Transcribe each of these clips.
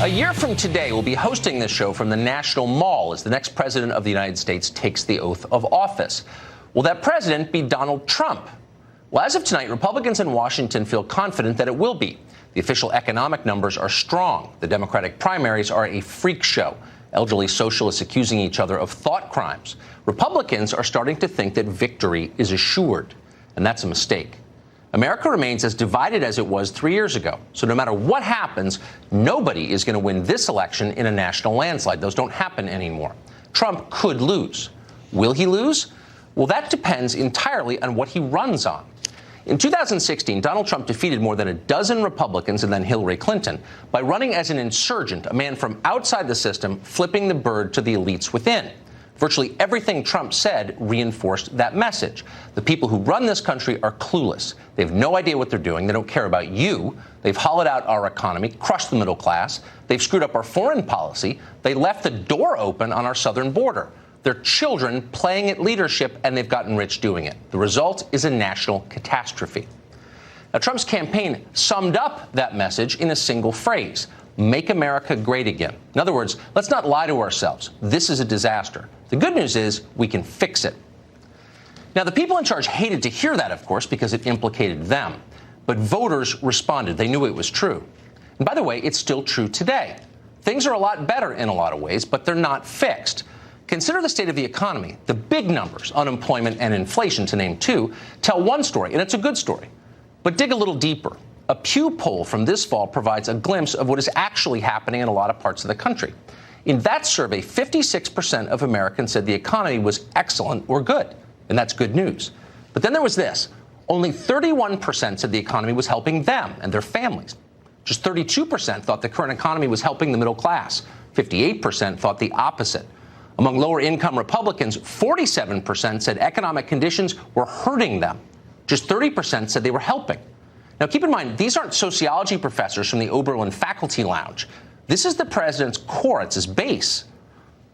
A year from today, we'll be hosting this show from the National Mall as the next president of the United States takes the oath of office. Will that president be Donald Trump? Well, as of tonight, Republicans in Washington feel confident that it will be. The official economic numbers are strong. The Democratic primaries are a freak show. Elderly socialists accusing each other of thought crimes. Republicans are starting to think that victory is assured. And that's a mistake. America remains as divided as it was 3 years ago. So no matter what happens, nobody is going to win this election in a national landslide. Those don't happen anymore. Trump could lose. Will he lose? Well, that depends entirely on what he runs on. In 2016, Donald Trump defeated more than a dozen Republicans and then Hillary Clinton by running as an insurgent, a man from outside the system, flipping the bird to the elites within. Virtually everything Trump said reinforced that message. The people who run this country are clueless. They have no idea what they're doing. They don't care about you. They've hollowed out our economy, crushed the middle class. They've screwed up our foreign policy. They left the door open on our southern border. They're children playing at leadership, and they've gotten rich doing it. The result is a national catastrophe. Now, Trump's campaign summed up that message in a single phrase: make America great again. In other words, let's not lie to ourselves. This is a disaster. The good news is we can fix it. Now, the people in charge hated to hear that, of course, because it implicated them. But voters responded. They knew it was true. And by the way, it's still true today. Things are a lot better in a lot of ways, but they're not fixed. Consider the state of the economy. The big numbers, unemployment and inflation, to name two, tell one story, and it's a good story. But dig a little deeper. A Pew poll from this fall provides a glimpse of what is actually happening in a lot of parts of the country. In that survey, 56% of Americans said the economy was excellent or good, and that's good news. But then there was this. Only 31% said the economy was helping them and their families. Just 32% thought the current economy was helping the middle class. 58% thought the opposite. Among lower-income Republicans, 47% said economic conditions were hurting them. Just 30% said they were helping. Now, keep in mind, these aren't sociology professors from the Oberlin Faculty Lounge. This is the president's core. It's his base.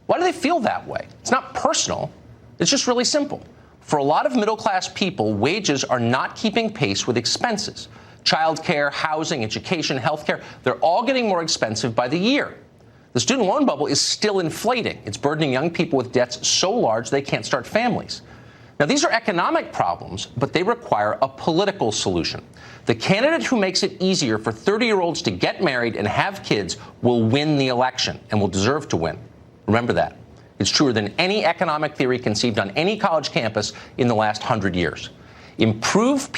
Why do they feel that way? It's not personal. It's just really simple. For a lot of middle-class people, wages are not keeping pace with expenses. Childcare, housing, education, healthcare, they're all getting more expensive by the year. The student loan bubble is still inflating. It's burdening young people with debts so large they can't start families. Now, these are economic problems, but they require a political solution. The candidate who makes it easier for 30-year-olds to get married and have kids will win the election and will deserve to win. Remember that. It's truer than any economic theory conceived on any college campus in the last 100 years. Improve